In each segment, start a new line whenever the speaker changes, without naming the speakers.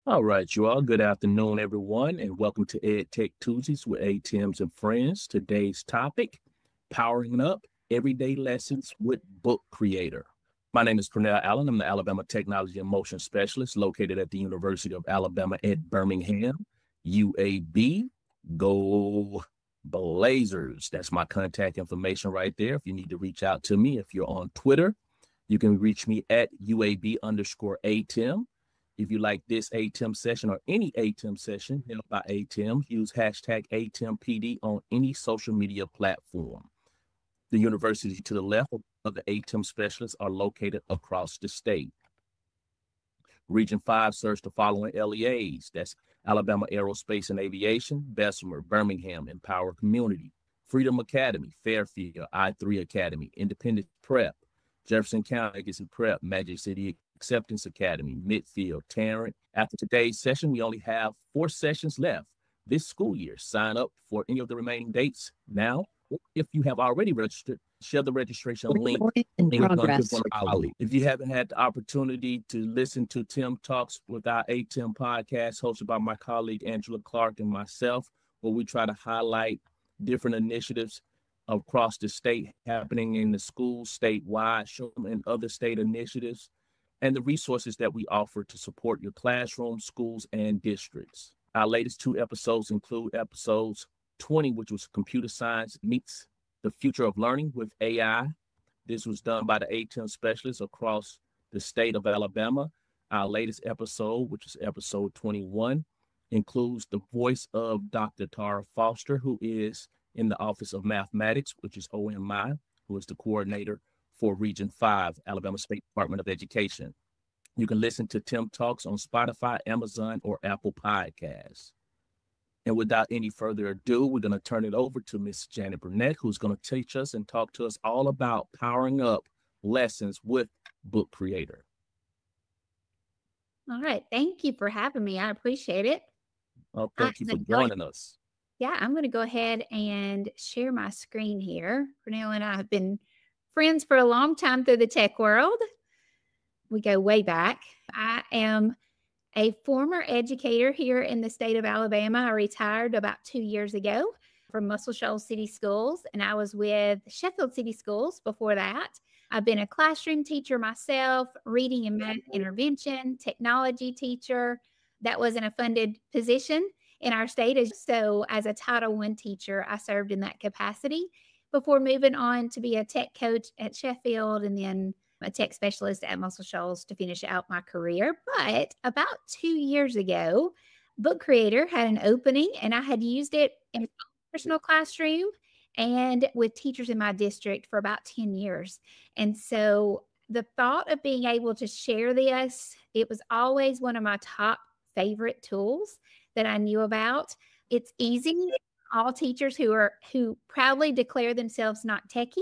All right, you all. Good afternoon, everyone, and welcome to EdTech Tuesdays with ATMs and Friends. Today's topic, powering up everyday lessons with Book Creator. My name is Cornell Allen. I'm the Alabama Technology and Motion Specialist located at the University of Alabama at Birmingham, UAB. Go Blazers. That's my contact information right there. If you need to reach out to me, if you're on Twitter, you can reach me at UAB_ATM. If you like this ATM session or any ATM session held by ATM, use hashtag ATMPD on any social media platform. The universities to the left of the ATM specialists are located across the state. Region 5 serves the following LEAs. That's Alabama Aerospace and Aviation, Bessemer, Birmingham, Empower Community, Freedom Academy, Fairfield, I3 Academy, Independence Prep, Jefferson County Legacy Prep, Magic City Acceptance Academy, Midfield, Tarrant. After today's session, we only have 4 sessions left this school year. Sign up for any of the remaining dates now. If you have already registered, share the registration link
in progress.
If you haven't had the opportunity to listen to Tim Talks with our ATM podcast hosted by my colleague Angela Clark and myself, where we try to highlight different initiatives across the state happening in the schools statewide, show them and other state initiatives, and the resources that we offer to support your classrooms, schools, and districts. Our latest 2 episodes include episodes 20, which was Computer Science Meets the Future of Learning with AI. This was done by the ATM specialists across the state of Alabama. Our latest episode, which is episode 21, includes the voice of Dr. Tara Foster, who is in the Office of Mathematics, which is OMI, who is the coordinator for Region 5, Alabama State Department of Education. You can listen to Tim Talks on Spotify, Amazon, or Apple Podcasts. And without any further ado, we're going to turn it over to Miss Janet Burnett, who's going to teach us and talk to us all about powering up lessons with Book Creator.
All right. Thank you for having me. I appreciate it.
Well, thank you for joining us.
Yeah, I'm going to go ahead and share my screen here. Cornell and I have been friends for a long time through the tech world. We go way back. I am a former educator here in the state of Alabama. I retired about 2 years ago from Muscle Shoals City Schools, and I was with Sheffield City Schools before that. I've been a classroom teacher myself, reading and math intervention, technology teacher. That wasn't a funded position in our state. So as a Title I teacher, I served in that capacity before moving on to be a tech coach at Sheffield and then a tech specialist at Muscle Shoals to finish out my career. But about 2 years ago, Book Creator had an opening, and I had used it in my personal classroom and with teachers in my district for about 10 years. And so the thought of being able to share this, it was always one of my top favorite tools that I knew about. It's easy. All teachers who proudly declare themselves not techie.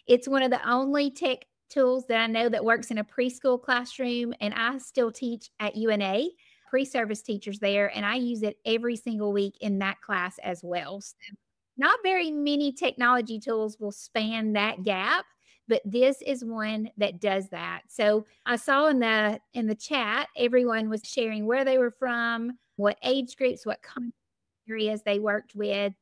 It's one of the only tech tools that I know that works in a preschool classroom, and I still teach at UNA, pre-service teachers there, and I use it every single week in that class as well. So not very many technology tools will span that gap, but this is one that does that. So I saw in the chat, everyone was sharing where they were from, what age groups, what areas they worked with.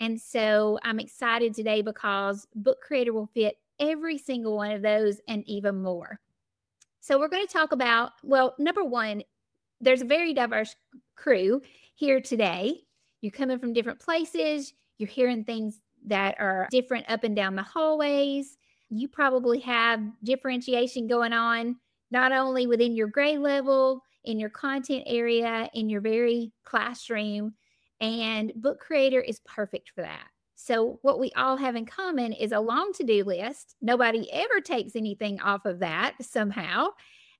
And so I'm excited today because Book Creator will fit every single one of those and even more. So we're going to talk about, well, number one, there's a very diverse crew here today. You're coming from different places. You're hearing things that are different up and down the hallways. You probably have differentiation going on, not only within your grade level, in your content area, in your very classroom, and Book Creator is perfect for that. So what we all have in common is a long to-do list. Nobody ever takes anything off of that somehow.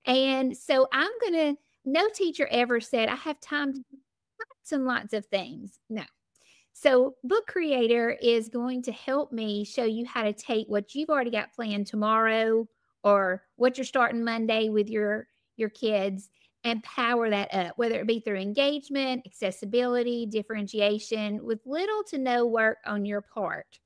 And so no teacher ever said, I have time to do lots and lots of things. No. So Book Creator is going to help me show you how to take what you've already got planned tomorrow or what you're starting Monday with your kids and power that up, whether it be through engagement, accessibility, differentiation, with little to no work on your part.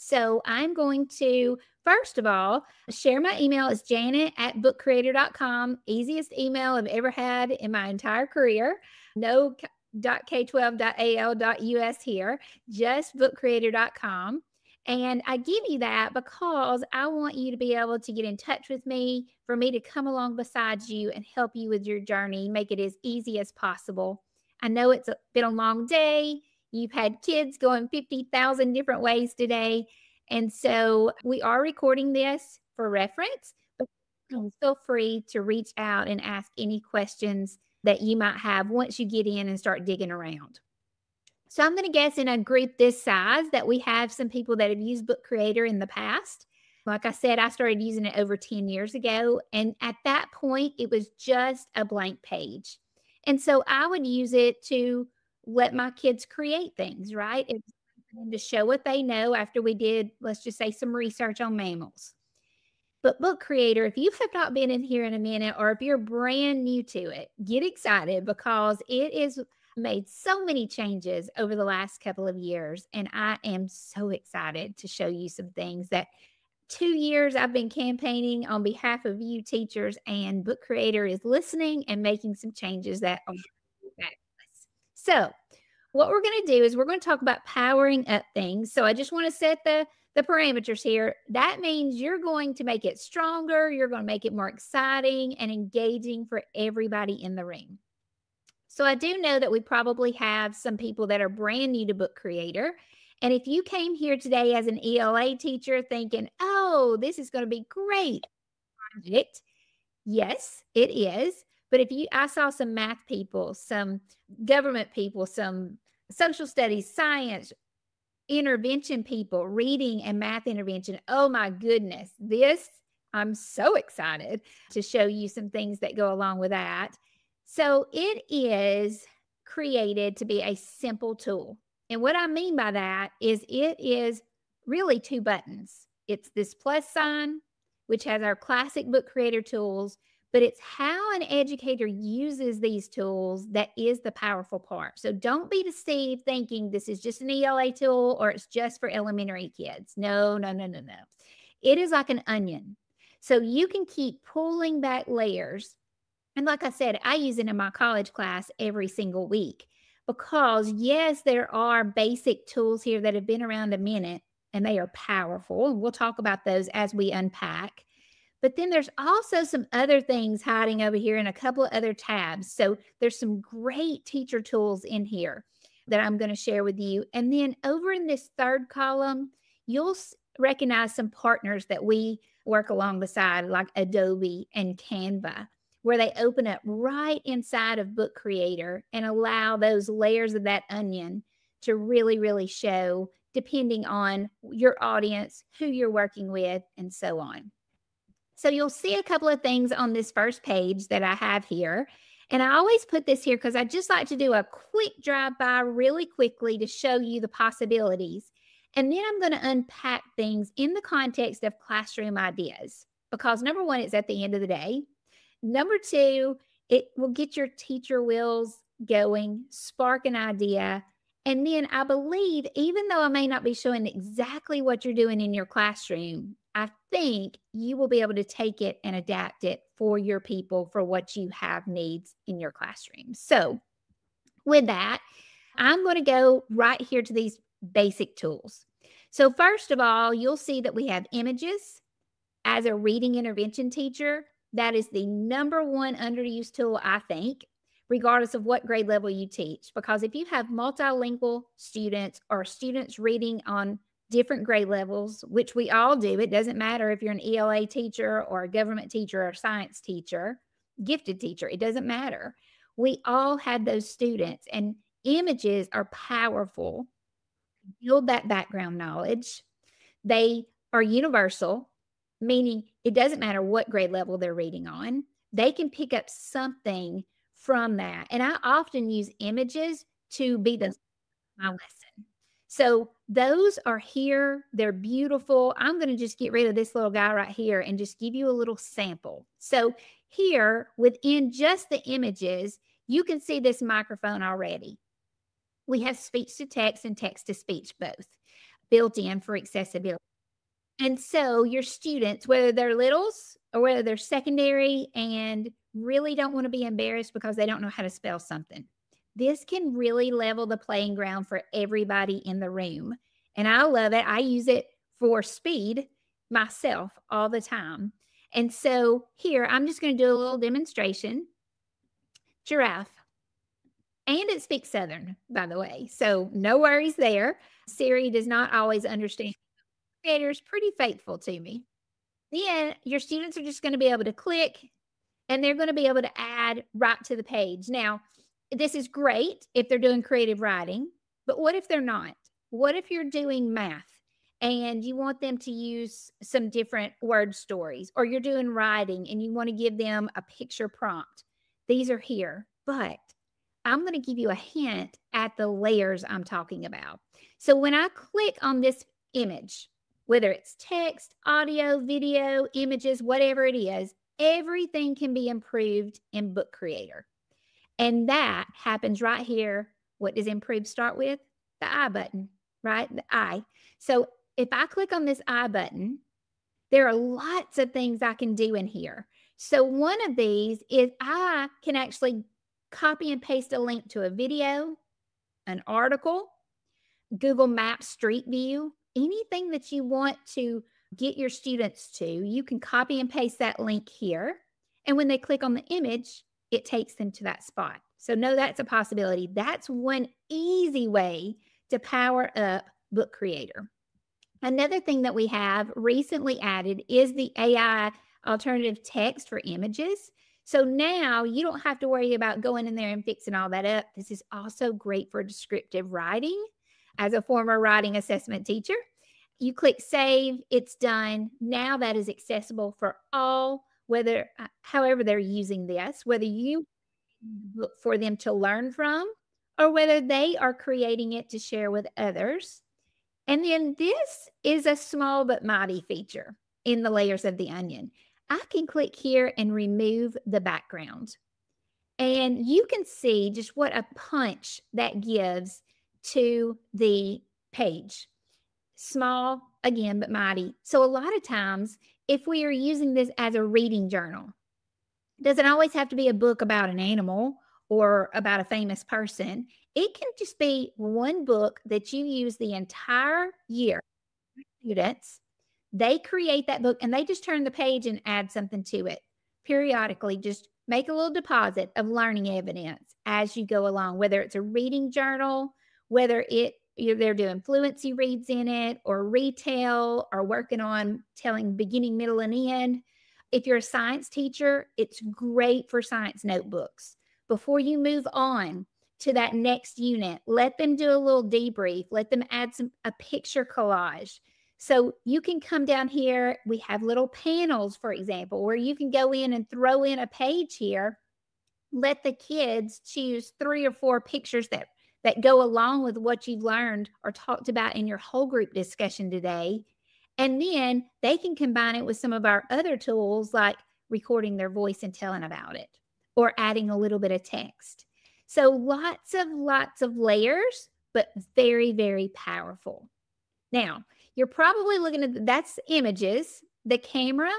So I'm going to, first of all, share my email. It's janet@bookcreator.com. Easiest email I've ever had in my entire career. No .k12.al.us here, just bookcreator.com. And I give you that because I want you to be able to get in touch with me, for me to come along beside you and help you with your journey, make it as easy as possible. I know it's been a long day. You've had kids going 50,000 different ways today. And so we are recording this for reference, but feel free to reach out and ask any questions that you might have once you get in and start digging around. So I'm going to guess in a group this size that we have some people that have used Book Creator in the past. Like I said, I started using it over 10 years ago. And at that point, it was just a blank page. And so I would use it to let my kids create things, right? And to show what they know after we did, let's just say, some research on mammals. But Book Creator, if you have not been in here in a minute, or if you're brand new to it, get excited because it is made so many changes over the last couple of years. And I am so excited to show you some things that 2 years I've been campaigning on behalf of you teachers, and Book Creator is listening and making some changes that are fabulous. So what we're going to do is we're going to talk about powering up things. So I just want to set the parameters here. That means you're going to make it stronger. You're going to make it more exciting and engaging for everybody in the room. So I do know that we probably have some people that are brand new to Book Creator. And if you came here today as an ELA teacher thinking, oh, this is going to be great project, yes, it is. But I saw some math people, some government people, some social studies, science, intervention people, reading and math intervention. Oh my goodness, I'm so excited to show you some things that go along with that. So it is created to be a simple tool. And what I mean by that is it is really 2 buttons. It's this plus sign, which has our classic Book Creator tools, but it's how an educator uses these tools that is the powerful part. So don't be deceived thinking this is just an ELA tool or it's just for elementary kids. No. It is like an onion. So you can keep pulling back layers. And like I said, I use it in my college class every single week because, yes, there are basic tools here that have been around a minute and they are powerful. And we'll talk about those as we unpack. But then there's also some other things hiding over here in a couple of other tabs. So there's some great teacher tools in here that I'm going to share with you. And then over in this third column, you'll recognize some partners that we work along the side, like Adobe and Canva, where they open up right inside of Book Creator and allow those layers of that onion to really, really show, depending on your audience, who you're working with, and so on. So you'll see a couple of things on this first page that I have here. And I always put this here because I just like to do a quick drive-by really quickly to show you the possibilities. And then I'm going to unpack things in the context of classroom ideas. Because number one, it's at the end of the day. Number two, it will get your teacher wheels going, spark an idea. And then I believe, even though I may not be showing exactly what you're doing in your classroom, I think you will be able to take it and adapt it for your people, for what you have needs in your classroom. So with that, I'm going to go right here to these basic tools. So first of all, you'll see that we have images. As a reading intervention teacher, that is the number one underused tool, I think, regardless of what grade level you teach. Because if you have multilingual students or students reading on different grade levels, which we all do, it doesn't matter if you're an ELA teacher or a government teacher or a science teacher, gifted teacher, it doesn't matter. We all have those students, and images are powerful. Build that background knowledge. They are universal, meaning it doesn't matter what grade level they're reading on. They can pick up something from that. And I often use images to be my lesson. So those are here. They're beautiful. I'm going to just get rid of this little guy right here and just give you a little sample. So here, within just the images, you can see this microphone already. We have speech to text and text to speech both. built in for accessibility. And so your students, whether they're littles or whether they're secondary and really don't want to be embarrassed because they don't know how to spell something, this can really level the playing ground for everybody in the room. And I love it. I use it for speed myself all the time. And so here, I'm just going to do a little demonstration. Giraffe. And it speaks Southern, by the way. So no worries there. Siri does not always understand. Creator's pretty faithful to me. Then your students are just going to be able to click and they're going to be able to add right to the page. Now, this is great if they're doing creative writing, but what if they're not? What if you're doing math and you want them to use some different word stories, or you're doing writing and you want to give them a picture prompt? These are here, but I'm going to give you a hint at the layers I'm talking about. So when I click on this image, whether it's text, audio, video, images, whatever it is, everything can be improved in Book Creator. And that happens right here. What does improve start with? The I button, right? The I. So if I click on this I button, there are lots of things I can do in here. So one of these is I can actually copy and paste a link to a video, an article, Google Maps Street View, anything that you want to get your students to, you can copy and paste that link here. And when they click on the image, it takes them to that spot. So no, that's a possibility. That's one easy way to power up Book Creator. Another thing that we have recently added is the AI alternative text for images. So now you don't have to worry about going in there and fixing all that up. This is also great for descriptive writing. As a former writing assessment teacher, you click save, it's done. Now that is accessible for all, whether, however they're using this, whether you look for them to learn from or whether they are creating it to share with others. And then this is a small but mighty feature in the layers of the onion. I can click here and remove the background. And you can see just what a punch that gives to the page. Small, again, but mighty. So a lot of times, if we are using this as a reading journal, it doesn't always have to be a book about an animal or about a famous person. It can just be one book that you use the entire year. Students, they create that book and they just turn the page and add something to it. Periodically, just make a little deposit of learning evidence as you go along, whether it's a reading journal, whether they're doing fluency reads in it, or retail, or working on telling beginning, middle, and end. If you're a science teacher, it's great for science notebooks. Before you move on to that next unit, let them do a little debrief. Let them add a picture collage. So you can come down here. We have little panels, for example, where you can go in and throw in a page here. Let the kids choose 3 or 4 pictures that go along with what you've learned or talked about in your whole group discussion today. And then they can combine it with some of our other tools like recording their voice and telling about it, or adding a little bit of text. So lots of layers, but very, very powerful. Now, you're probably looking at, that's images. The camera,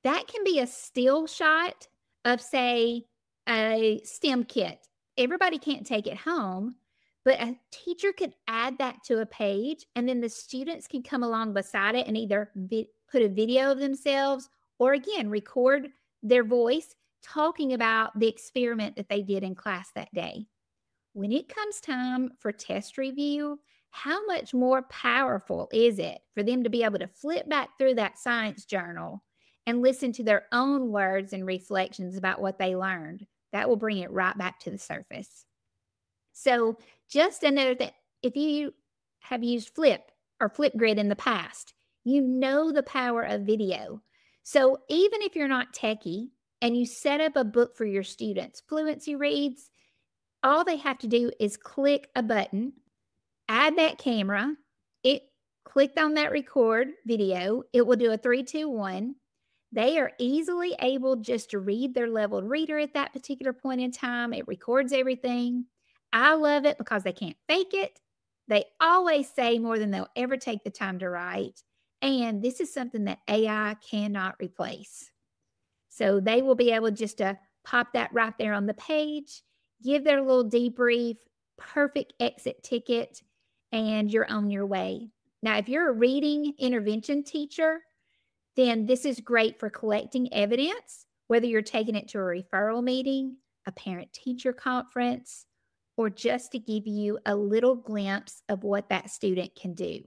that can be a still shot of, say, a STEM kit. Everybody can't take it home, but a teacher could add that to a page, and then the students can come along beside it and either put a video of themselves or, again, record their voice talking about the experiment that they did in class that day. When it comes time for test review, how much more powerful is it for them to be able to flip back through that science journal and listen to their own words and reflections about what they learned? That will bring it right back to the surface. So just another thing, if you have used Flip or Flipgrid in the past, you know the power of video. So even if you're not techie and you set up a book for your students, Fluency Reads, all they have to do is click a button, add that camera, it clicked on that record video, it will do a 3, 2, 1. They are easily able just to read their leveled reader at that particular point in time. It records everything. I love it because they can't fake it. They always say more than they'll ever take the time to write. And this is something that AI cannot replace. So they will be able just to pop that right there on the page, give their little debrief, perfect exit ticket, and you're on your way. Now, if you're a reading intervention teacher, then this is great for collecting evidence, whether you're taking it to a referral meeting, a parent-teacher conference, or just to give you a little glimpse of what that student can do.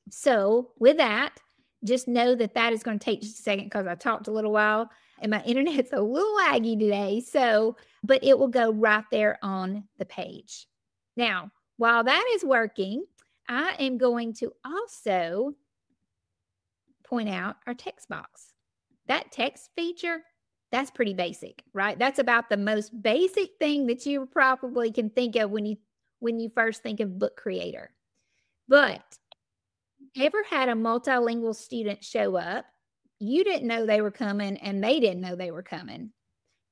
So with that, just know that that is going to take just a second because I talked a little while and my internet's a little laggy today. So, but it will go right there on the page. Now, while that is working, I am going to also point out our text box. That text feature, that's pretty basic, right? That's about the most basic thing that you probably can think of when you first think of book creator. But ever had a multilingual student show up, you didn't know they were coming and they didn't know they were coming?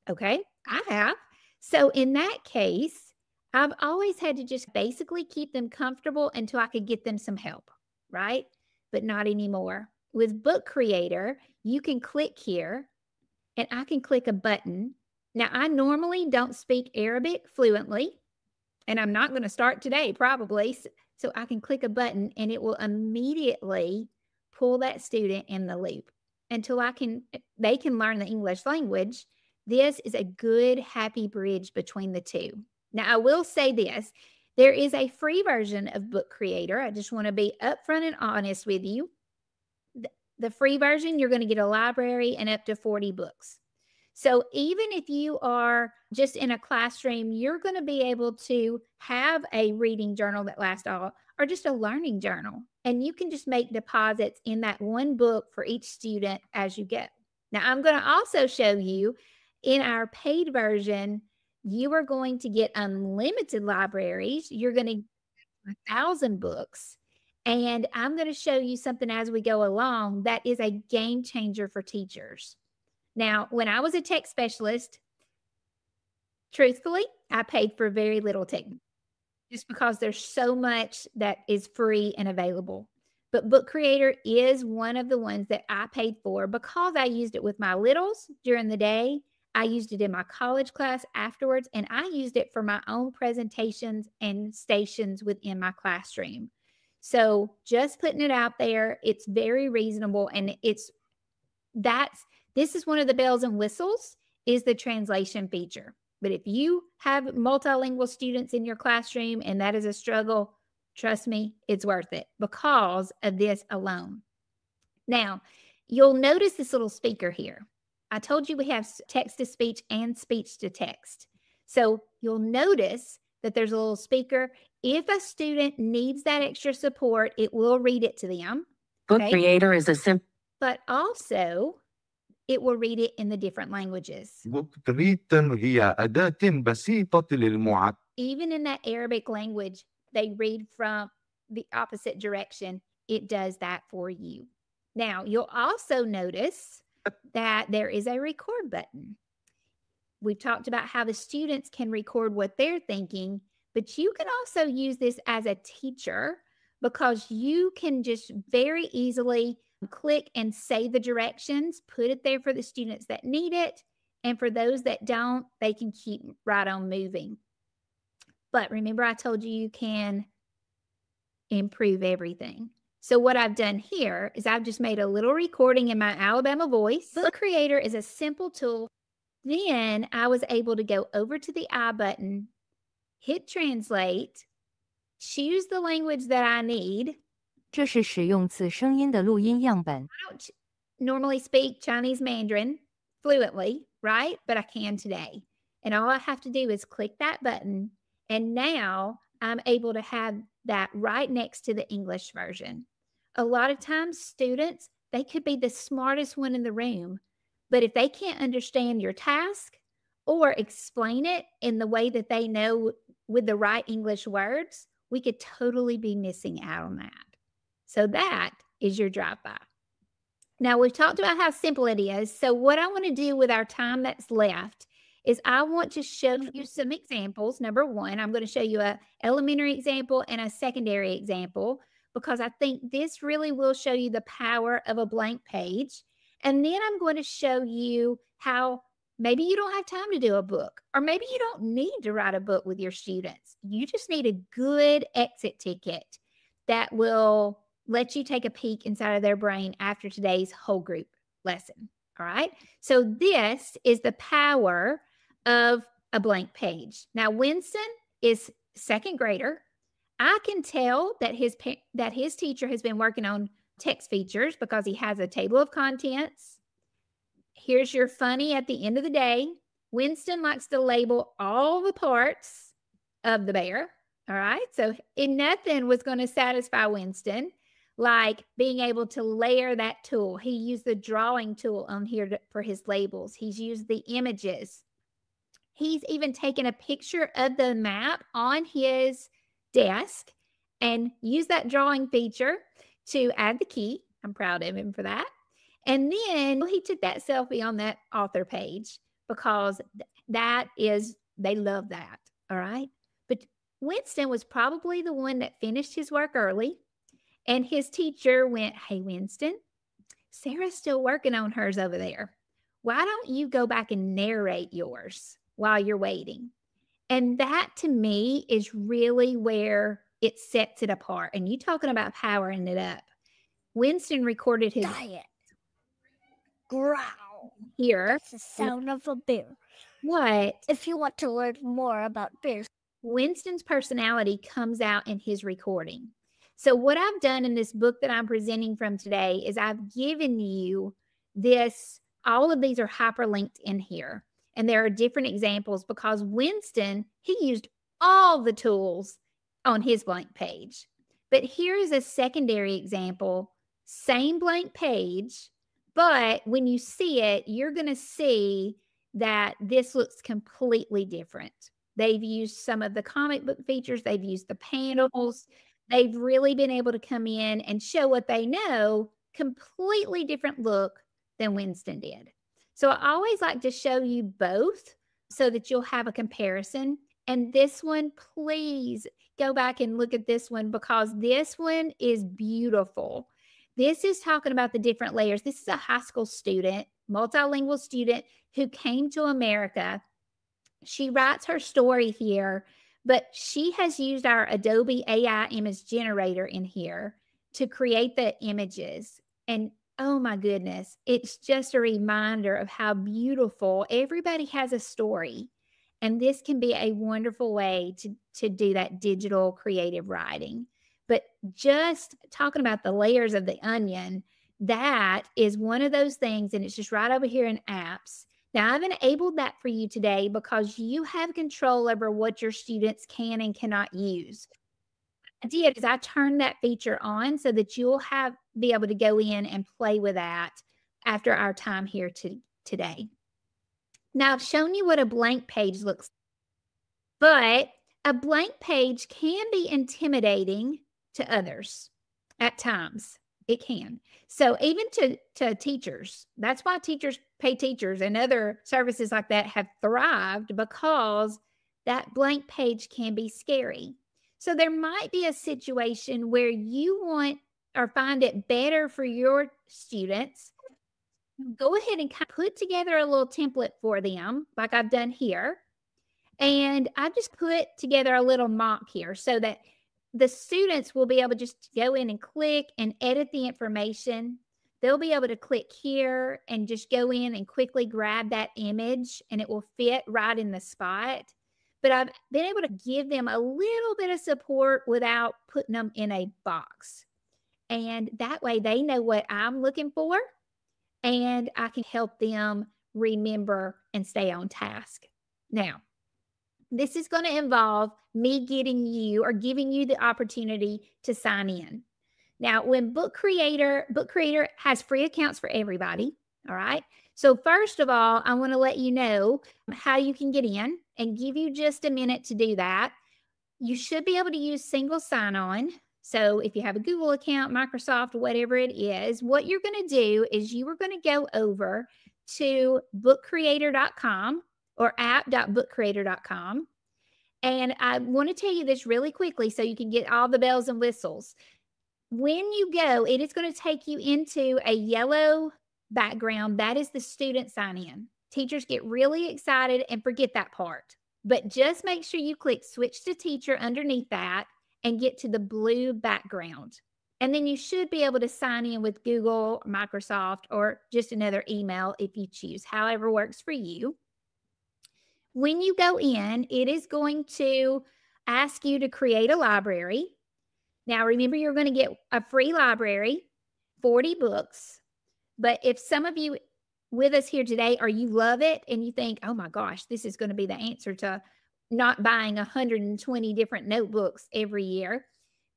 Okay, I have. So in that case, I've always had to just basically keep them comfortable until I could get them some help, right? But not anymore. With Book Creator, you can click here and I can click a button. Now, I normally don't speak Arabic fluently, and I'm not going to start today probably. So I can click a button and it will immediately pull that student in the loop until they can learn the English language. This is a good, happy bridge between the two. Now, I will say this. There is a free version of Book Creator. I just want to be upfront and honest with you. The free version, you're going to get a library and up to 40 books. So even if you are just in a classroom, you're going to be able to have a reading journal that lasts all, or just a learning journal. And you can just make deposits in that one book for each student as you go. Now, I'm going to also show you in our paid version, you are going to get unlimited libraries. You're going to get 1,000 books. And I'm going to show you something as we go along that is a game changer for teachers. Now, when I was a tech specialist, truthfully, I paid for very little tech just because there's so much that is free and available. But Book Creator is one of the ones that I paid for because I used it with my littles during the day. I used it in my college class afterwards, and I used it for my own presentations and stations within my classroom. So just putting it out there, it's very reasonable, and this is one of the bells and whistles is the translation feature. But if you have multilingual students in your classroom and that is a struggle, trust me, it's worth it because of this alone. Now, you'll notice this little speaker here. I told you we have text to speech and speech to text. So you'll notice that there's a little speaker. If a student needs that extra support, it will read it to them.
Book Creator is a simple.
But also, it will read it in the different languages. Even in that Arabic language, they read from the opposite direction. It does that for you. Now, you'll also notice that there is a record button. We've talked about how the students can record what they're thinking, but you can also use this as a teacher because you can just very easily click and say the directions, put it there for the students that need it, and for those that don't, they can keep right on moving. But remember, I told you you can improve everything. So what I've done here is I've just made a little recording in my Alabama voice. Book Creator is a simple tool. Then I was able to go over to the I button, hit translate, choose the language that I need.
这是使用此声音的录音样本。
I don't normally speak Chinese Mandarin fluently, right? But I can today. And all I have to do is click that button. And now I'm able to have that right next to the English version. A lot of times students, they could be the smartest one in the room, but if they can't understand your task or explain it in the way that they know with the right English words, we could totally be missing out on that. So that is your drive-by. Now, we've talked about how simple it is. So what I want to do with our time that's left is I want to show you some examples. Number one, I'm going to show you an elementary example and a secondary example, because I think this really will show you the power of a blank page. And then I'm going to show you how maybe you don't have time to do a book, or maybe you don't need to write a book with your students. You just need a good exit ticket that will let you take a peek inside of their brain after today's whole group lesson. All right. So this is the power of a blank page. Now, Winston is second grader. I can tell that his teacher has been working on text features because he has a table of contents. Here's your funny at the end of the day. Winston likes to label all the parts of the bear. All right. So nothing was going to satisfy Winston like being able to layer that tool. He used the drawing tool on here for his labels. He's used the images. He's even taken a picture of the map on his desk and used that drawing feature to add the key. I'm proud of him for that. And then he took that selfie on that author page because they love that. All right. But Winston was probably the one that finished his work early. And his teacher went, "Hey, Winston, Sarah's still working on hers over there. Why don't you go back and narrate yours while you're waiting?" And that to me is really where it sets it apart. And you talking about powering it up. Winston recorded his
Diet. Growl.
here.
That's the sound of a bear.
What?
If you want to learn more about bears,
Winston's personality comes out in his recording. So what I've done in this book that I'm presenting from today is I've given you this, all of these are hyperlinked in here. And there are different examples because Winston, he used all the tools on his blank page. But here is a secondary example, same blank page, but when you see it, you're going to see that this looks completely different. They've used some of the comic book features. They've used the panels. They've really been able to come in and show what they know, completely different look than Winston did. So I always like to show you both so that you'll have a comparison. And this one, please go back and look at this one because this one is beautiful. This is talking about the different layers. This is a high school student, multilingual student who came to America. She writes her story here, but she has used our Adobe AI image generator in here to create the images. And oh my goodness, it's just a reminder of how beautiful. Everybody has a story. And this can be a wonderful way to do that digital creative writing. But just talking about the layers of the onion, that is one of those things. And it's just right over here in apps. Now, I've enabled that for you today because you have control over what your students can and cannot use. What I did is I turned that feature on so that you'll be able to go in and play with that after our time here today. Now, I've shown you what a blank page looks like, but a blank page can be intimidating to others at times. It can. So even to teachers, that's why teachers pay teachers and other services like that have thrived, because that blank page can be scary. So there might be a situation where you want or find it better for your students. Go ahead and put together a little template for them like I've done here. And I just put together a little mock here so that the students will be able just to go in and click and edit the information. They'll be able to click here and just go in and quickly grab that image and it will fit right in the spot. But I've been able to give them a little bit of support without putting them in a box. And that way they know what I'm looking for and I can help them remember and stay on task. Now, this is going to involve me giving you the opportunity to sign in. Now, when Book Creator has free accounts for everybody. All right. So first of all, I want to let you know how you can get in and give you just a minute to do that. You should be able to use single sign-on. So if you have a Google account, Microsoft, whatever it is, what you're going to do is you are going to go over to bookcreator.com. or app.bookcreator.com. And I want to tell you this really quickly so you can get all the bells and whistles. When you go, it is going to take you into a yellow background. That is the student sign in. Teachers get really excited and forget that part. But just make sure you click switch to teacher underneath that and get to the blue background. And then you should be able to sign in with Google, Microsoft, or just another email if you choose, however works for you. When you go in, it is going to ask you to create a library. Now, remember, you're going to get a free library, 40 books. But if some of you with us here today, or you love it and you think, oh my gosh, this is going to be the answer to not buying 120 different notebooks every year,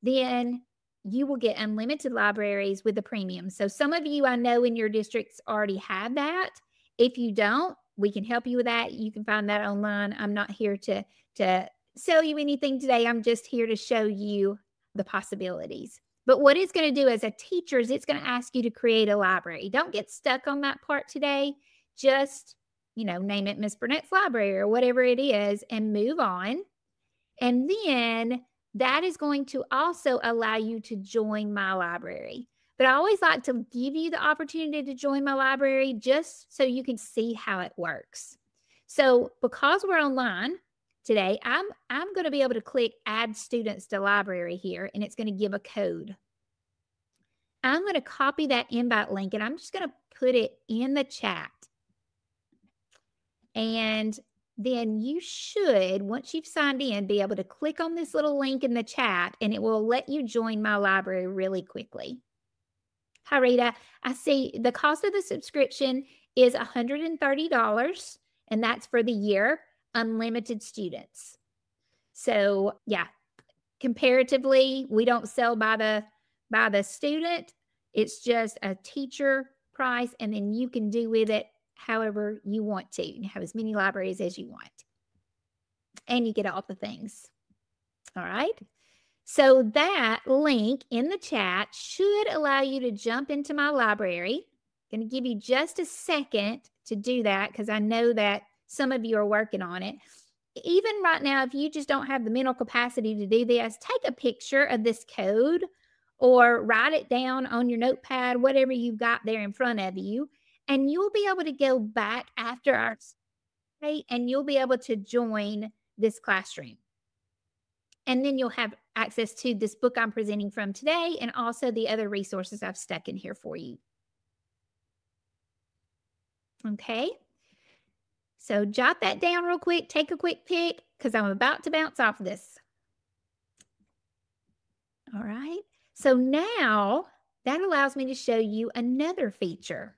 then you will get unlimited libraries with the premium. So some of you I know in your districts already have that. If you don't, we can help you with that. You can find that online. I'm not here to sell you anything today. I'm just here to show you the possibilities. But what it's going to do as a teacher is it's going to ask you to create a library. Don't get stuck on that part today. Just, name it Miss Burnett's Library or whatever it is and move on. And then that is going to also allow you to join my library. But I always like to give you the opportunity to join my library just so you can see how it works. So because we're online today, I'm going to be able to click add students to library here, and it's going to give a code. I'm going to copy that invite link, and I'm just going to put it in the chat. And then you should, once you've signed in, be able to click on this little link in the chat, and it will let you join my library really quickly. Hi, Rita. I see the cost of the subscription is $130, and that's for the year, unlimited students. So yeah, comparatively, we don't sell by the student. It's just a teacher price, and then you can do with it however you want to. You have as many libraries as you want, and you get all the things. All right. So that link in the chat should allow you to jump into my library. I'm going to give you just a second to do that because I know that some of you are working on it. Even right now, if you just don't have the mental capacity to do this, take a picture of this code or write it down on your notepad, whatever you've got there in front of you, and you'll be able to go back after our state and you'll be able to join this classroom. And then you'll have access to this book I'm presenting from today and also the other resources I've stuck in here for you. Okay. So jot that down real quick. Take a quick pic because I'm about to bounce off this. All right. So now that allows me to show you another feature.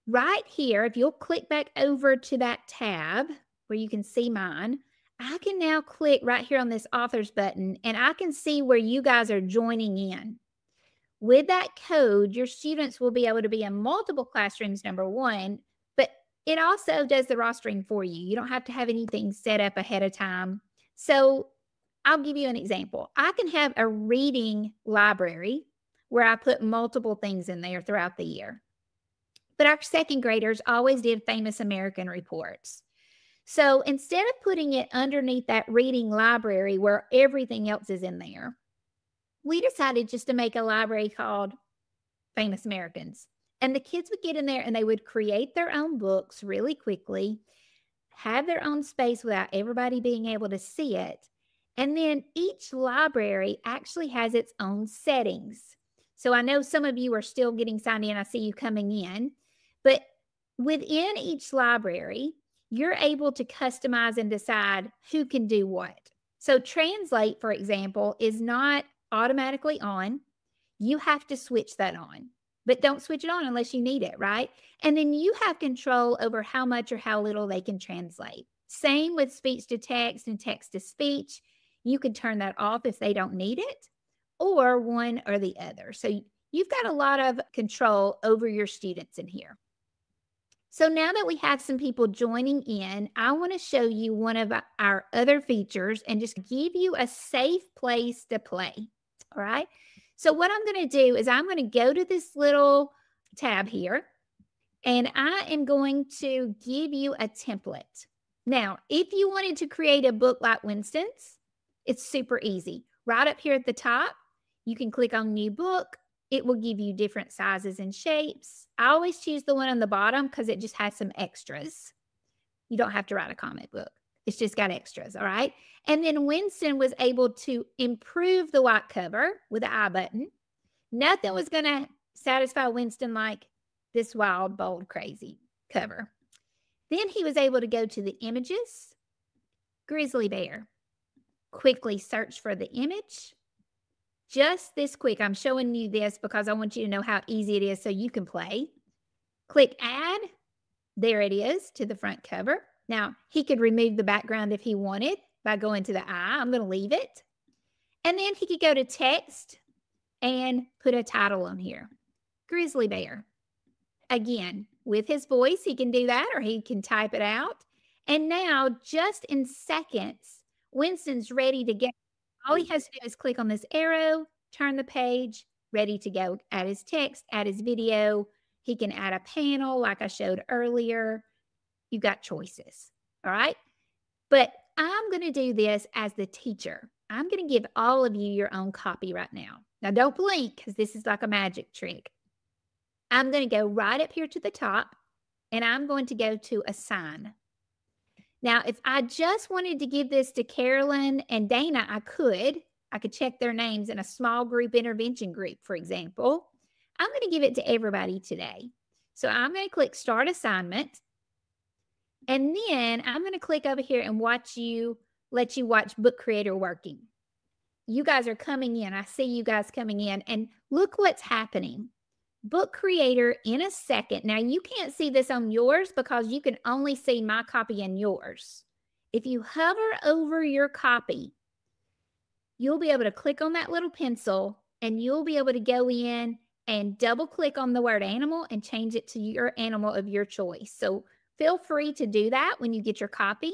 Right here, if you'll click back over to that tab where you can see mine, I can now click right here on this authors button and I can see where you guys are joining in. With that code, your students will be able to be in multiple classrooms, number one, but it also does the rostering for you. You don't have to have anything set up ahead of time. So I'll give you an example. I can have a reading library where I put multiple things in there throughout the year. But our second graders always did famous American reports. So instead of putting it underneath that reading library where everything else is in there, we decided just to make a library called Famous Americans. And the kids would get in there and they would create their own books really quickly, have their own space without everybody being able to see it. And then each library actually has its own settings. So I know some of you are still getting signed in. I see you coming in. But within each library, you're able to customize and decide who can do what. So Translate, for example, is not automatically on. You have to switch that on, but don't switch it on unless you need it, right? And then you have control over how much or how little they can translate. Same with speech to text and text to speech. You can turn that off if they don't need it, or one or the other. So you've got a lot of control over your students in here. So now that we have some people joining in, I want to show you one of our other features and just give you a safe place to play. All right. So what I'm going to do is I'm going to go to this little tab here And I am going to give you a template. Now, if you wanted to create a book like Winston's, it's super easy. Right up here at the top, you can click on New Book. It will give you different sizes and shapes. I always choose the one on the bottom because it just has some extras. You don't have to write a comic book. It's just got extras, all right? And then Winston was able to improve the white cover with the I button. Nothing was going to satisfy Winston like this wild, bold, crazy cover. Then he was able to go to the images, grizzly bear. Quickly search for the image. Just this quick, I'm showing you this because I want you to know how easy it is so you can play. Click add. There it is to the front cover. Now, he could remove the background if he wanted by going to the eye. I'm going to leave it. And then he could go to text and put a title on here. Grizzly bear. Again, with his voice, he can do that or he can type it out. And now, just in seconds, Winston's ready to go. All he has to do is click on this arrow, turn the page, ready to go. Add his text, add his video. He can add a panel like I showed earlier. You've got choices, all right? But I'm going to do this as the teacher. I'm going to give all of you your own copy right now. Now, don't blink because this is like a magic trick. I'm going to go right up here to the top, and I'm going to go to Assign. Now, if I just wanted to give this to Carolyn and Dana, I could check their names in a small group intervention group, for example. I'm going to give it to everybody today. So I'm going to click Start Assignment. And then I'm going to click over here and let you watch Book Creator working. You guys are coming in. I see you guys coming in. And look what's happening. Book Creator in a second. Now, you can't see this on yours because you can only see my copy and yours. If you hover over your copy, you'll be able to click on that little pencil and you'll be able to go in and double click on the word animal and change it to your animal of your choice. So feel free to do that when you get your copy.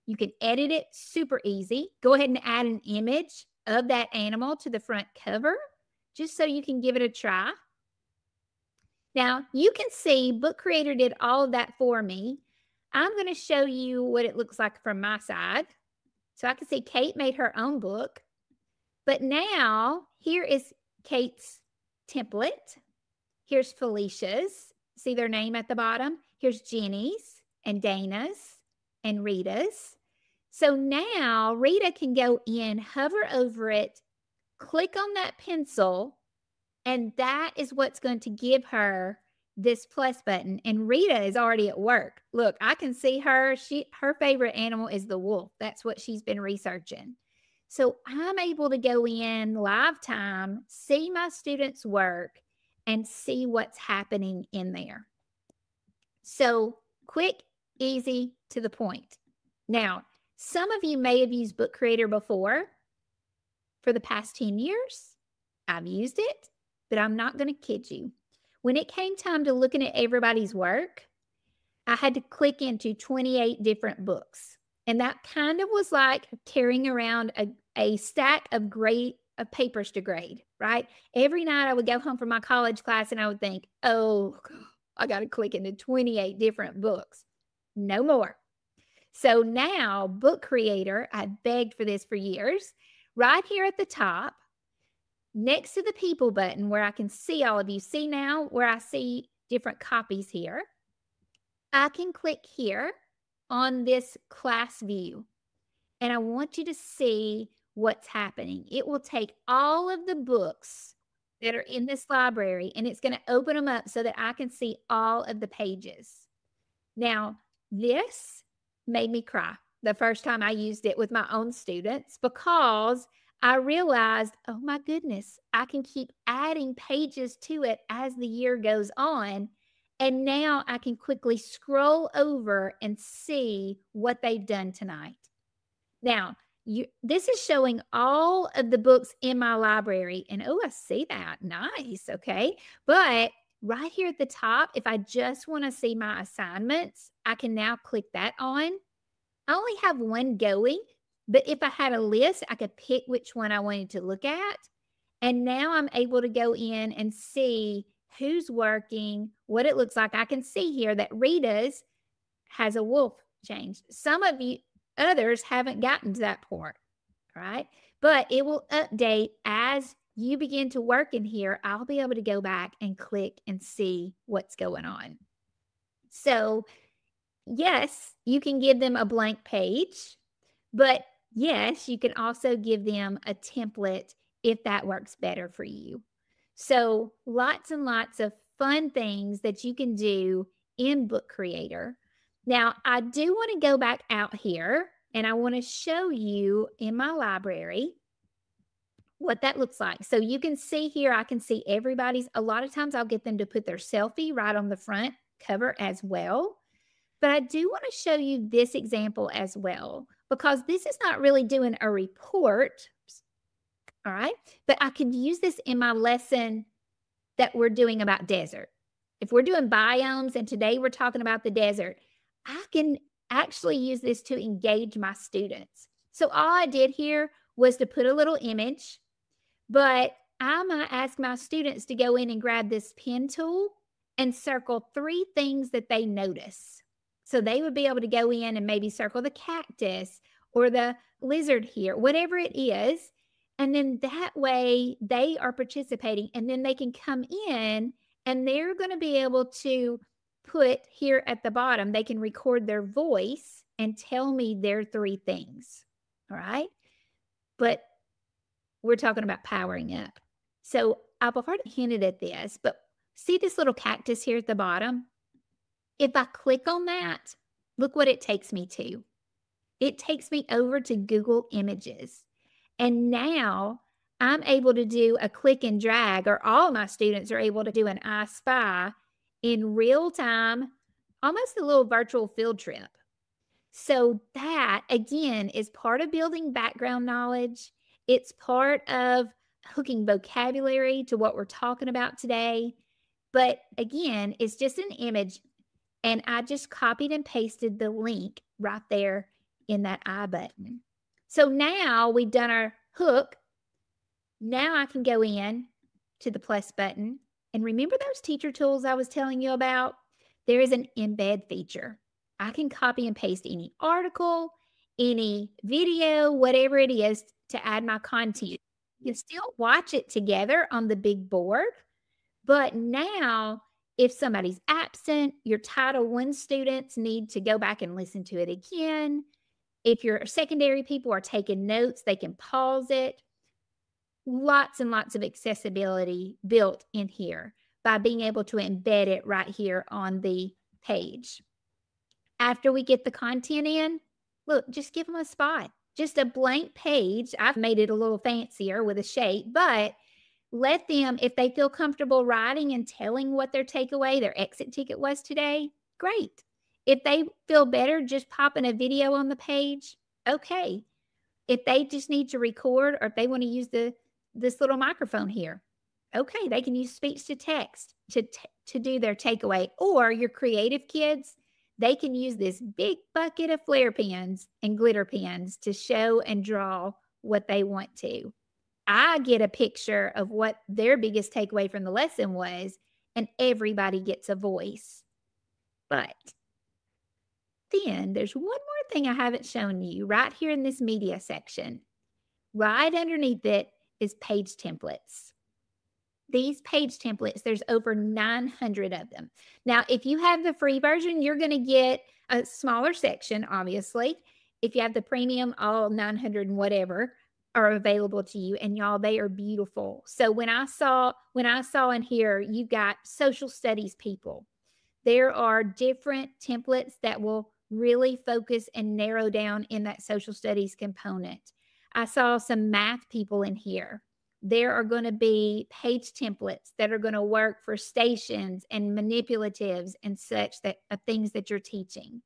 You can edit it super easy. Go ahead and add an image of that animal to the front cover just so you can give it a try. Now, you can see Book Creator did all of that for me. I'm going to show you what it looks like from my side. So I can see Kate made her own book. But now, here is Kate's template. Here's Felicia's. See their name at the bottom? Here's Jenny's and Dana's and Rita's. So now, Rita can go in, hover over it, click on that pencil, and that is what's going to give her this plus button. And Rita is already at work. Look, I can see her. Her favorite animal is the wolf. That's what she's been researching. So I'm able to go in live time, see my students' work, and see what's happening in there. So quick, easy, to the point. Now, some of you may have used Book Creator before. For the past 10 years, I've used it. But I'm not going to kid you. When it came time to looking at everybody's work, I had to click into 28 different books. And that kind of was like carrying around a stack of papers to grade, right? Every night I would go home from my college class and I would think, oh, I got to click into 28 different books. No more. So now, Book Creator, I've begged for this for years, right here at the top, next to the people button where I can see all of you. See now where I see different copies here. I can click here on this class view. And I want you to see what's happening. It will take all of the books that are in this library and it's going to open them up so that I can see all of the pages. Now, this made me cry the first time I used it with my own students because I realized, oh my goodness, I can keep adding pages to it as the year goes on. And now I can quickly scroll over and see what they've done tonight. Now, this is showing all of the books in my library. And oh, I see that. Nice. Okay. But right here at the top, if I just want to see my assignments, I can now click that on. I only have one going. But if I had a list, I could pick which one I wanted to look at. And now I'm able to go in and see who's working, what it looks like. I can see here that Rita's has a wolf changed. Some of you others haven't gotten to that part, right? But it will update as you begin to work in here. I'll be able to go back and click and see what's going on. So yes, you can give them a blank page, but yes, you can also give them a template if that works better for you. So lots and lots of fun things that you can do in Book Creator. Now, I do want to go back out here and I want to show you in my library what that looks like. So you can see here, I can see everybody's. A lot of times I'll get them to put their selfie right on the front cover as well. But I do want to show you this example as well, because this is not really doing a report. All right. But I can use this in my lesson that we're doing about desert. If we're doing biomes and today we're talking about the desert, I can actually use this to engage my students. So all I did here was to put a little image, but I might ask my students to go in and grab this pen tool and circle 3 things that they notice. So they would be able to go in and maybe circle the cactus or the lizard here, whatever it is. And then that way they are participating, and then they can come in and they're going to be able to put here at the bottom, they can record their voice and tell me their 3 things. All right. But we're talking about powering up. So I've already hinted at this, but see this little cactus here at the bottom? If I click on that, look what it takes me to. It takes me over to Google Images. And now I'm able to do a click and drag, or all my students are able to do an I Spy in real time, almost a little virtual field trip. So that, again, is part of building background knowledge. It's part of hooking vocabulary to what we're talking about today. But again, it's just an image, and I just copied and pasted the link right there in that I button. So now we've done our hook. Now I can go in to the plus button. And remember those teacher tools I was telling you about? There is an embed feature. I can copy and paste any article, any video, whatever it is to add my content. You can still watch it together on the big board. But now, if somebody's absent, your Title I students need to go back and listen to it again. If your secondary people are taking notes, they can pause it. Lots and lots of accessibility built in here by being able to embed it right here on the page. After we get the content in, look, just give them a spot. Just a blank page. I've made it a little fancier with a shape, but let them, if they feel comfortable writing and telling what their takeaway, their exit ticket was today, great. If they feel better just popping a video on the page, okay. If they just need to record, or if they want to use this little microphone here, okay, they can use speech to text to do their takeaway. Or your creative kids, they can use this big bucket of flare pens and glitter pens to show and draw what they want to. I get a picture of what their biggest takeaway from the lesson was, and everybody gets a voice. But then there's one more thing I haven't shown you right here in this media section. Right underneath it is page templates. These page templates, there's over 900 of them. Now, if you have the free version, you're going to get a smaller section, obviously. If you have the premium, all 900 and whatever are available to you. And y'all, they are beautiful. So when I saw in here, you got social studies people. There are different templates that will really focus and narrow down in that social studies component. I saw some math people in here. There are going to be page templates that are going to work for stations and manipulatives and such that things that you're teaching.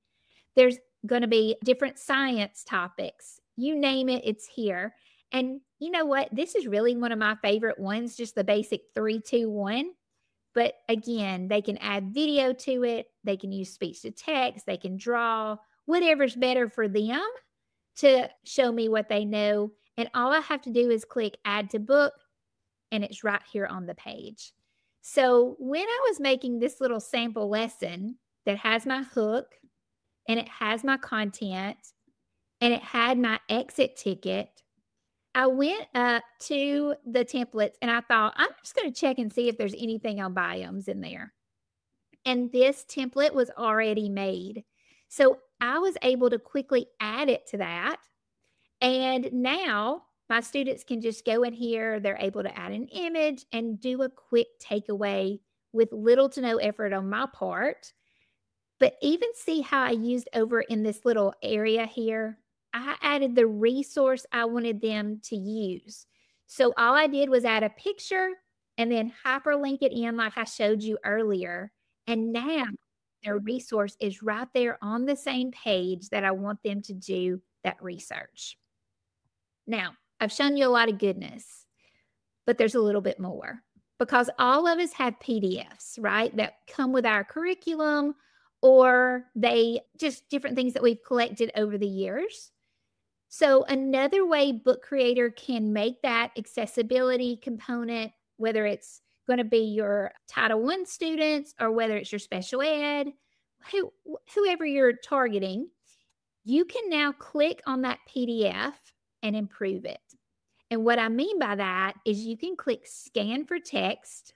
There's going to be different science topics. You name it, it's here. And you know what? This is really one of my favorite ones, just the basic 3, 2, 1. But again, they can add video to it. They can use speech to text. They can draw, whatever's better for them to show me what they know. And all I have to do is click add to book, and it's right here on the page. So when I was making this little sample lesson that has my hook and it has my content and it had my exit ticket, I went up to the templates and I thought, I'm just going to check and see if there's anything on biomes in there. And this template was already made. So I was able to quickly add it to that. And now my students can just go in here. They're able to add an image and do a quick takeaway with little to no effort on my part. But even see how I used over in this little area here, I added the resource I wanted them to use. So all I did was add a picture and then hyperlink it in like I showed you earlier. And now their resource is right there on the same page that I want them to do that research. Now, I've shown you a lot of goodness, but there's a little bit more because all of us have PDFs, right, that come with our curriculum, or they just different things that we've collected over the years. So another way Book Creator can make that accessibility component, whether it's going to be your Title I students or whether it's your special ed, whoever you're targeting, you can now click on that PDF and improve it. And what I mean by that is you can click scan for text.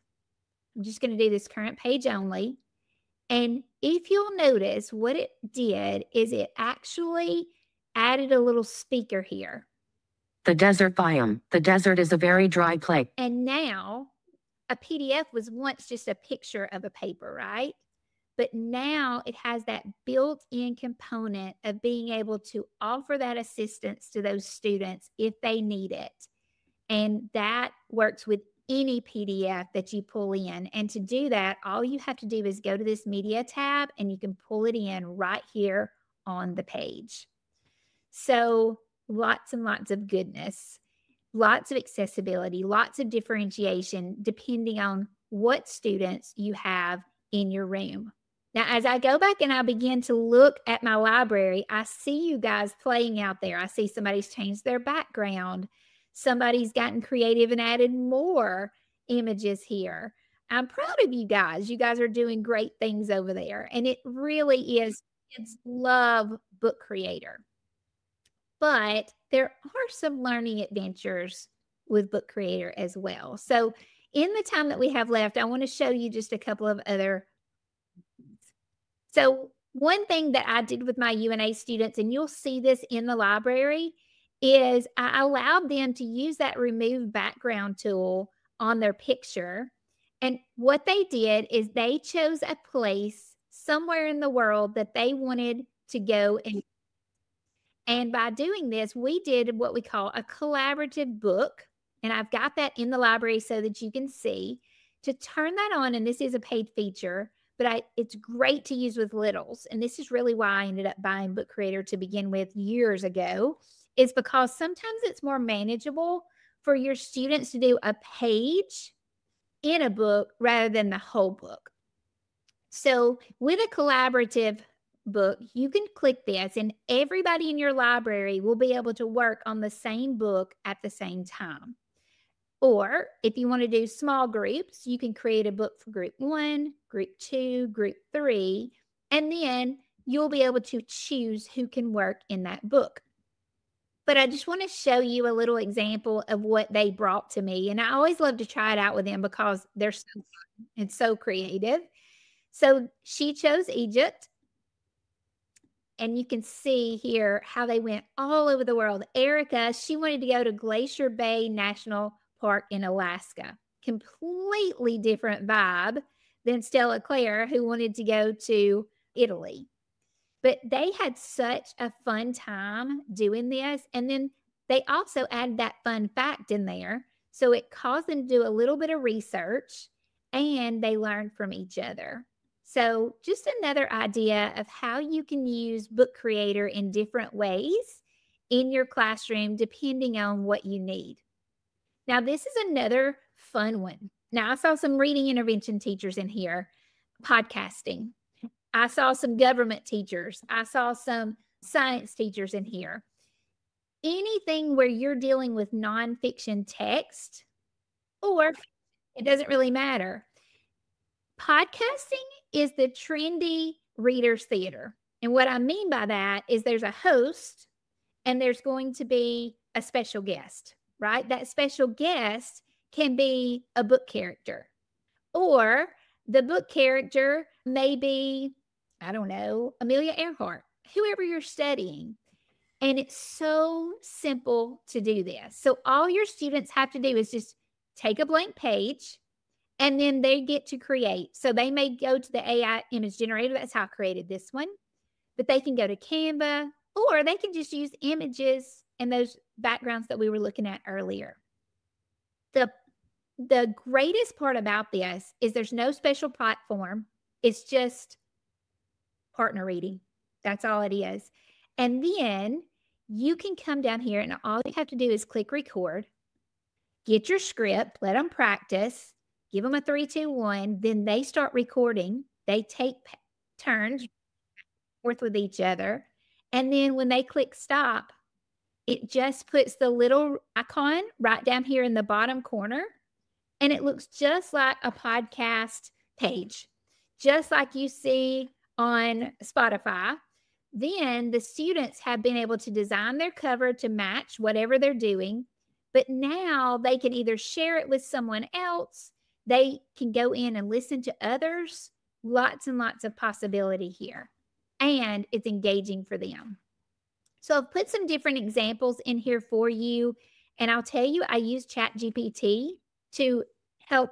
I'm just going to do this current page only. And if you'll notice, what it did is it actually added a little speaker here.
The desert biome. The desert is a very dry place.
And now a PDF was once just a picture of a paper, right? But now it has that built-in component of being able to offer that assistance to those students if they need it. And that works with any PDF that you pull in. And to do that, all you have to do is go to this media tab and you can pull it in right here on the page. So lots and lots of goodness, lots of accessibility, lots of differentiation, depending on what students you have in your room. Now, as I go back and I begin to look at my library, I see you guys playing out there. I see somebody's changed their background. Somebody's gotten creative and added more images here. I'm proud of you guys. You guys are doing great things over there. And it really is, kids love Book Creator. But there are some learning adventures with Book Creator as well. So in the time that we have left, I want to show you just a couple of other. So one thing that I did with my UNA students, and you'll see this in the library, is I allowed them to use that remove background tool on their picture. And what they did is they chose a place somewhere in the world that they wanted to go. And by doing this, we did what we call a collaborative book. And I've got that in the library so that you can see. To turn that on, and this is a paid feature, but it's great to use with littles. And this is really why I ended up buying Book Creator to begin with years ago, is because sometimes it's more manageable for your students to do a page in a book rather than the whole book. So with a collaborative book, you can click this and everybody in your library will be able to work on the same book at the same time. Or if you want to do small groups, you can create a book for group 1, group 2, group 3, and then you'll be able to choose who can work in that book. But I just want to show you a little example of what they brought to me. And I always love to try it out with them because they're so fun and so creative. So she chose Egypt. And you can see here how they went all over the world. Erica, she wanted to go to Glacier Bay National Park in Alaska. Completely different vibe than Stella Claire, who wanted to go to Italy. But they had such a fun time doing this. And then they also added that fun fact in there. So it caused them to do a little bit of research and they learned from each other. So just another idea of how you can use Book Creator in different ways in your classroom, depending on what you need. Now, this is another fun one. Now, I saw some reading intervention teachers in here, podcasting. I saw some government teachers. I saw some science teachers in here. Anything where you're dealing with nonfiction text, or it doesn't really matter. Podcasting is the trendy reader's theater. And what I mean by that is there's a host and there's going to be a special guest, right? That special guest can be a book character, or the book character may be, I don't know, Amelia Earhart, whoever you're studying. And it's so simple to do this. So all your students have to do is just take a blank page and then they get to create. So they may go to the AI image generator. That's how I created this one. But they can go to Canva, or they can just use images and those backgrounds that we were looking at earlier. The greatest part about this is there's no special platform. It's just partner reading. That's all it is. And then you can come down here and all you have to do is click record, get your script, let them practice, give them a 3, 2, 1. Then they start recording. They take turns forth with each other. And then when they click stop, it just puts the little icon right down here in the bottom corner. And it looks just like a podcast page, just like you see on Spotify. Then the students have been able to design their cover to match whatever they're doing. But now they can either share it with someone else. They can go in and listen to others. Lots and lots of possibility here. And it's engaging for them. So I've put some different examples in here for you. And I'll tell you, I use ChatGPT to help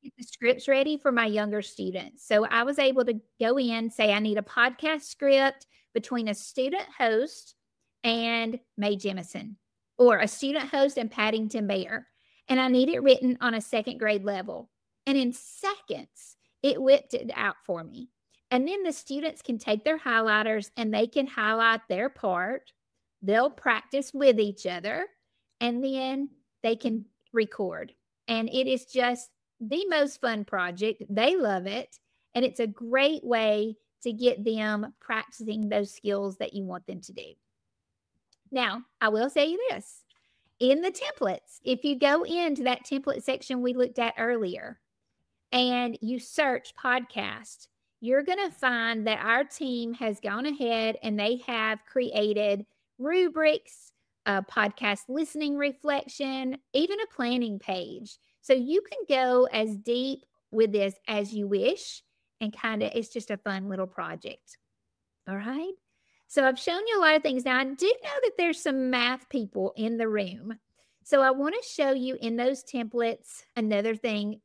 get the scripts ready for my younger students. So I was able to go in, say I need a podcast script between a student host and Mae Jemison, or a student host and Paddington Bear. And I need it written on a 2nd grade level. And in seconds, it whipped it out for me. And then the students can take their highlighters and they can highlight their part. They'll practice with each other and then they can record. And it is just the most fun project. They love it. And it's a great way to get them practicing those skills that you want them to do. Now, I will say you this. In the templates, if you go into that template section we looked at earlier and you search podcast, you're going to find that our team has gone ahead and they have created rubrics, a podcast listening reflection, even a planning page. So you can go as deep with this as you wish, and kind of it's just a fun little project. All right. So I've shown you a lot of things. Now, I do know that there's some math people in the room. So I want to show you in those templates another thing.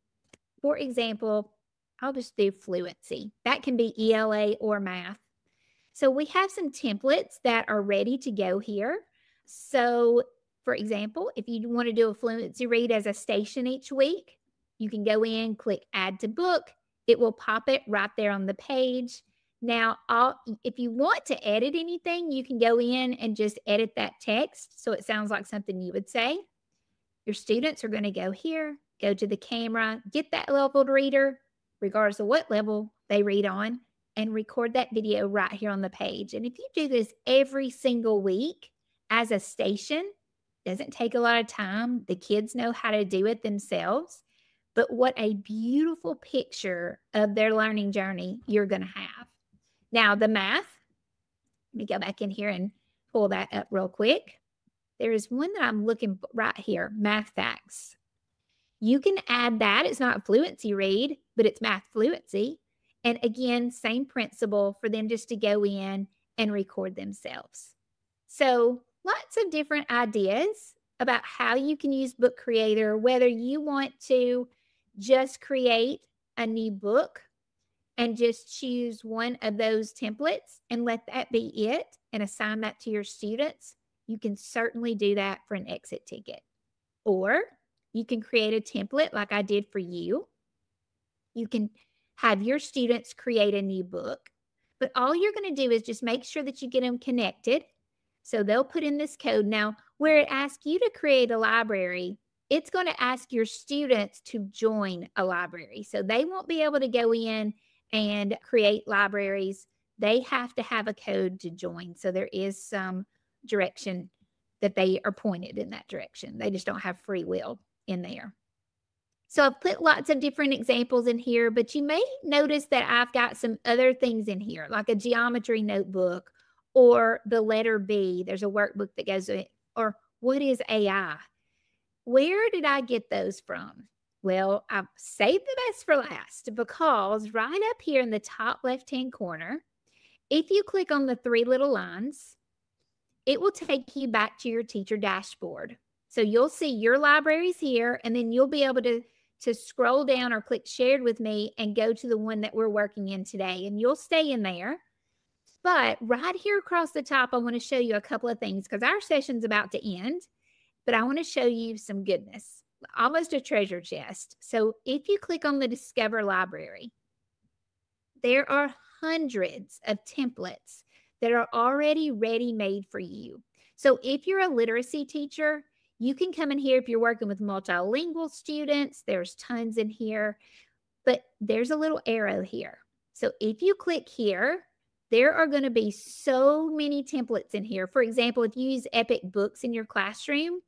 For example, I'll just do fluency. That can be ELA or math. So we have some templates that are ready to go here. So for example, if you want to do a fluency read as a station each week, you can go in, click add to book. It will pop it right there on the page. Now, if you want to edit anything, you can go in and just edit that text so it sounds like something you would say. Your students are going to go here, go to the camera, get that leveled reader, regardless of what level they read on, and record that video right here on the page. And if you do this every single week as a station, it doesn't take a lot of time. The kids know how to do it themselves. But what a beautiful picture of their learning journey you're going to have. Now, the math, let me go back in here and pull that up real quick. There is one that I'm looking right here, math facts. You can add that. It's not a fluency read, but it's math fluency. And again, same principle for them just to go in and record themselves. So lots of different ideas about how you can use Book Creator, whether you want to just create a new book and just choose one of those templates and let that be it and assign that to your students. You can certainly do that for an exit ticket. Or you can create a template like I did for you. You can have your students create a new book, but all you're going to do is just make sure that you get them connected. So they'll put in this code. Now, where it asks you to create a library, it's going to ask your students to join a library. So they won't be able to go in and create libraries. They have to have a code to join. So there is some direction that they are pointed in that direction. They just don't have free will in there. So I've put lots of different examples in here, but you may notice that I've got some other things in here, like a geometry notebook or the letter B. There's a workbook that goes with it. Or what is AI? Where did I get those from? Well, I've saved the best for last because right up here in the top left-hand corner, if you click on the three little lines, it will take you back to your teacher dashboard. So you'll see your libraries here, and then you'll be able to scroll down or click shared with me and go to the one that we're working in today, and you'll stay in there. But right here across the top, I want to show you a couple of things because our session's about to end, but I want to show you some goodness, almost a treasure chest. So if you click on the Discover Library, there are hundreds of templates that are already ready-made for you. So if you're a literacy teacher, you can come in here if you're working with multilingual students. There's tons in here, but there's a little arrow here. So if you click here, there are going to be so many templates in here. For example, if you use Epic Books in your classroom,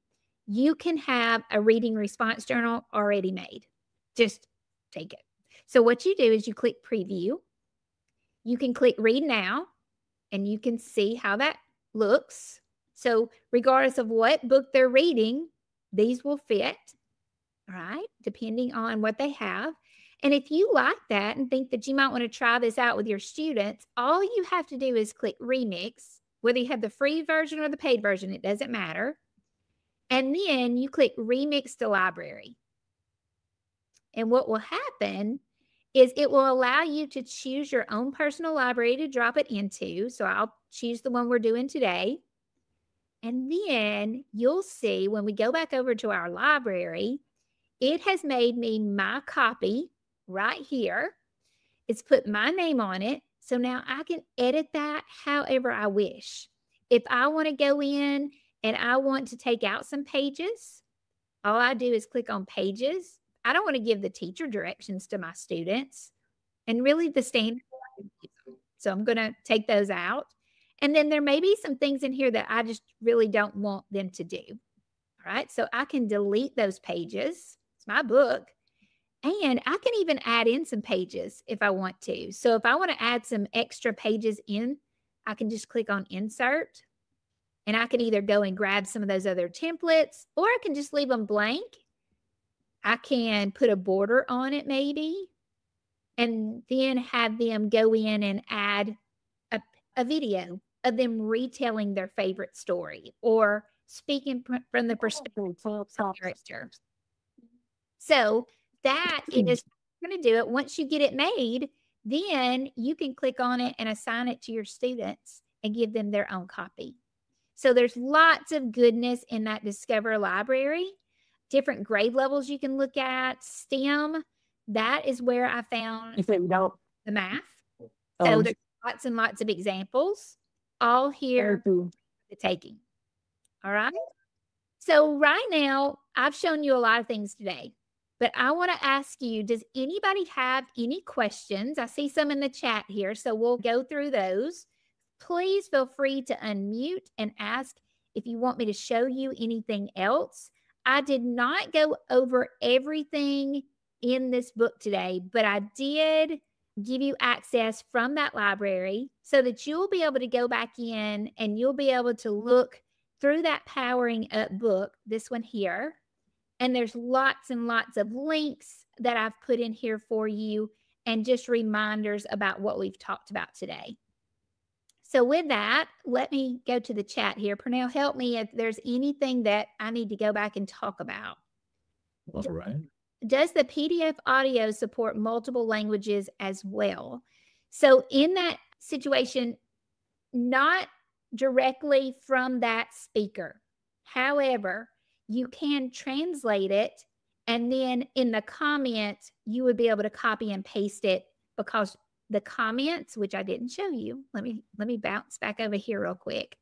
you can have a reading response journal already made. Just take it. So what you do is you click Preview. You can click Read Now, and you can see how that looks. So regardless of what book they're reading, these will fit, right? Depending on what they have. And if you like that and think that you might want to try this out with your students, all you have to do is click Remix, whether you have the free version or the paid version, it doesn't matter. And then you click Remix to Library. And what will happen is it will allow you to choose your own personal library to drop it into. So I'll choose the one we're doing today. And then you'll see when we go back over to our library, it has made me my copy right here. It's put my name on it. So now I can edit that however I wish. If I want to go in and I want to take out some pages, all I do is click on Pages. I don't want to give the teacher directions to my students. And really the standard. So I'm going to take those out. And then there may be some things in here that I just really don't want them to do. All right. So I can delete those pages. It's my book. And I can even add in some pages if I want to. So if I want to add some extra pages in, I can just click on Insert. And I can either go and grab some of those other templates, or I can just leave them blank. I can put a border on it maybe, and then have them go in and add a video of them retelling their favorite story or speaking from the perspective of the character. So that is going to do it. Once you get it made, then you can click on it and assign it to your students and give them their own copy. So there's lots of goodness in that Discover Library. Different grade levels you can look at. STEM, that is where I found the math. So there's lots and lots of examples, all here for the taking. All right. So right now, I've shown you a lot of things today, but I want to ask you, does anybody have any questions? I see some in the chat here, so we'll go through those. Please feel free to unmute and ask if you want me to show you anything else. I did not go over everything in this book today, but I did give you access from that library so that you'll be able to go back in and you'll be able to look through that Powering Up book, this one here. And there's lots and lots of links that I've put in here for you and just reminders about what we've talked about today. So with that, let me go to the chat here. Pernell, help me if there's anything that I need to go back and talk about.
All right.
Does the PDF audio support multiple languages as well? So in that situation, not directly from that speaker. However, you can translate it, and then in the comments, you would be able to copy and paste it, because the comments, which I didn't show you, let me bounce back over here real quick.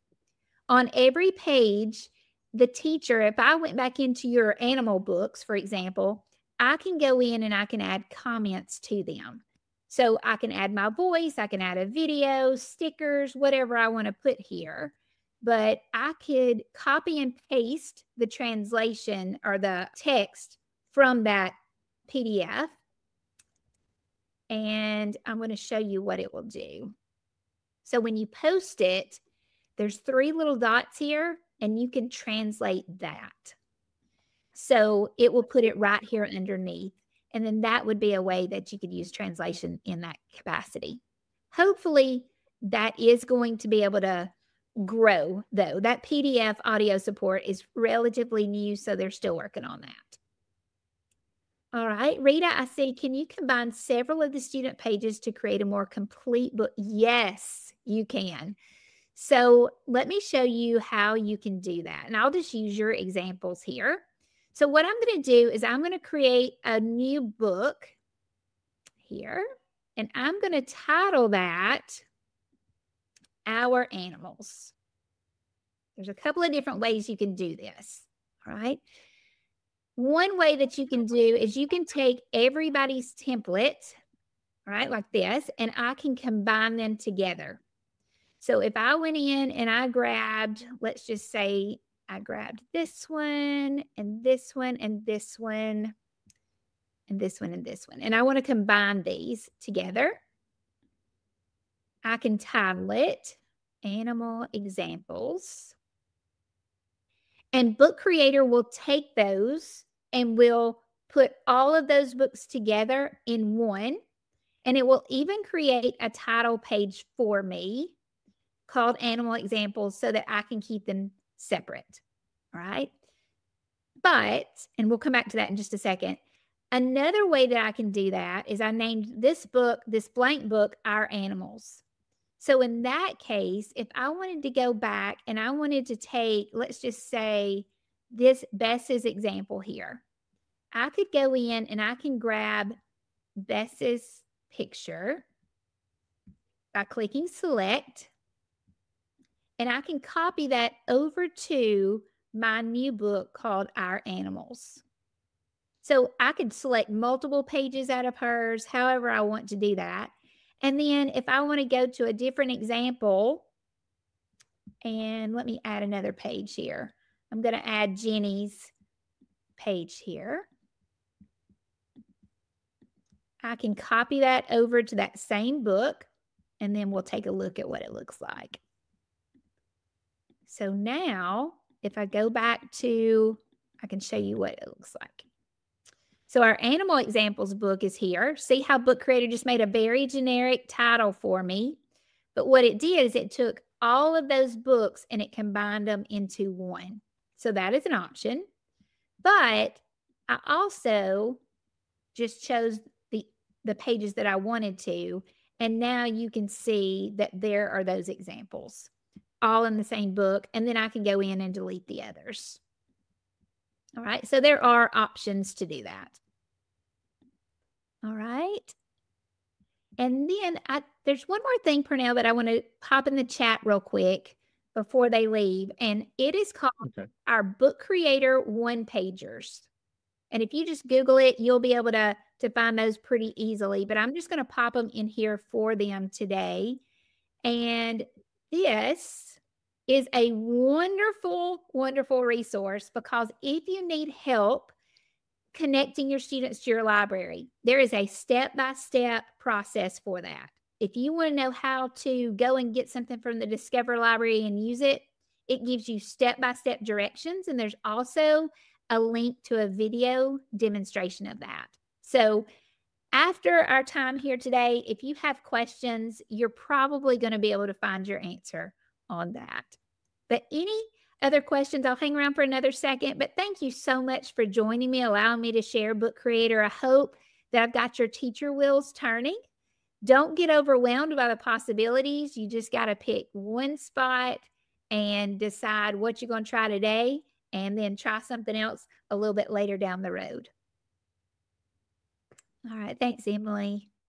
On every page, the teacher, if I went back into your animal books, for example, I can go in and I can add comments to them. So I can add my voice, I can add a video, stickers, whatever I want to put here. But I could copy and paste the translation or the text from that PDF. And I'm going to show you what it will do. So when you post it, there's 3 little dots here, and you can translate that. So it will put it right here underneath. And then that would be a way that you could use translation in that capacity. Hopefully, that is going to be able to grow, though. That PDF audio support is relatively new, so they're still working on that. All right, Rita, I see, can you combine several of the student pages to create a more complete book? Yes, you can. So let me show you how you can do that. And I'll just use your examples here. So what I'm going to do is I'm going to create a new book here, and I'm going to title that Our Animals. There's a couple of different ways you can do this, all right? One way that you can do is you can take everybody's template, right, like this, and I can combine them together. So if I went in and I grabbed, let's just say I grabbed this one and this one and this one and this one and this one, and I want to combine these together, I can title it Animal Examples. And Book Creator will take those and will put all of those books together in one. And it will even create a title page for me called Animal Examples so that I can keep them separate. All right. But, and we'll come back to that in just a second. Another way that I can do that is I named this book, this blank book, Our Animals. So in that case, if I wanted to go back and I wanted to take, let's just say this Bess's example here, I could go in and I can grab Bess's picture by clicking select, and I can copy that over to my new book called Our Animals. So I could select multiple pages out of hers, however I want to do that. And then if I want to go to a different example, and let me add another page here. I'm going to add Jenny's page here. I can copy that over to that same book, and then we'll take a look at what it looks like. So now, if I go back to, I can show you what it looks like. So our Animal Examples book is here. See how Book Creator just made a very generic title for me. But what it did is it took all of those books and it combined them into one. So that is an option. But I also just chose the pages that I wanted to. And now you can see that there are those examples all in the same book. And then I can go in and delete the others. All right. So there are options to do that. All right. And then there's one more thing, Pernell, that I want to pop in the chat real quick before they leave. And it is called our Book Creator one-pagers. And if you just Google it, you'll be able to find those pretty easily. But I'm just going to pop them in here for them today. And this is a wonderful, wonderful resource, because if you need help connecting your students to your library, there is a step-by-step process for that. If you want to know how to go and get something from the Discover Library and use it, it gives you step-by-step directions. And there's also a link to a video demonstration of that. So after our time here today, if you have questions, you're probably going to be able to find your answer on that. But any other questions, I'll hang around for another second. But thank you so much for joining me, allowing me to share Book Creator. I hope that I've got your teacher wheels turning. Don't get overwhelmed by the possibilities. You just got to pick one spot and decide what you're going to try today, and then try something else a little bit later down the road. All right. Thanks, Emily.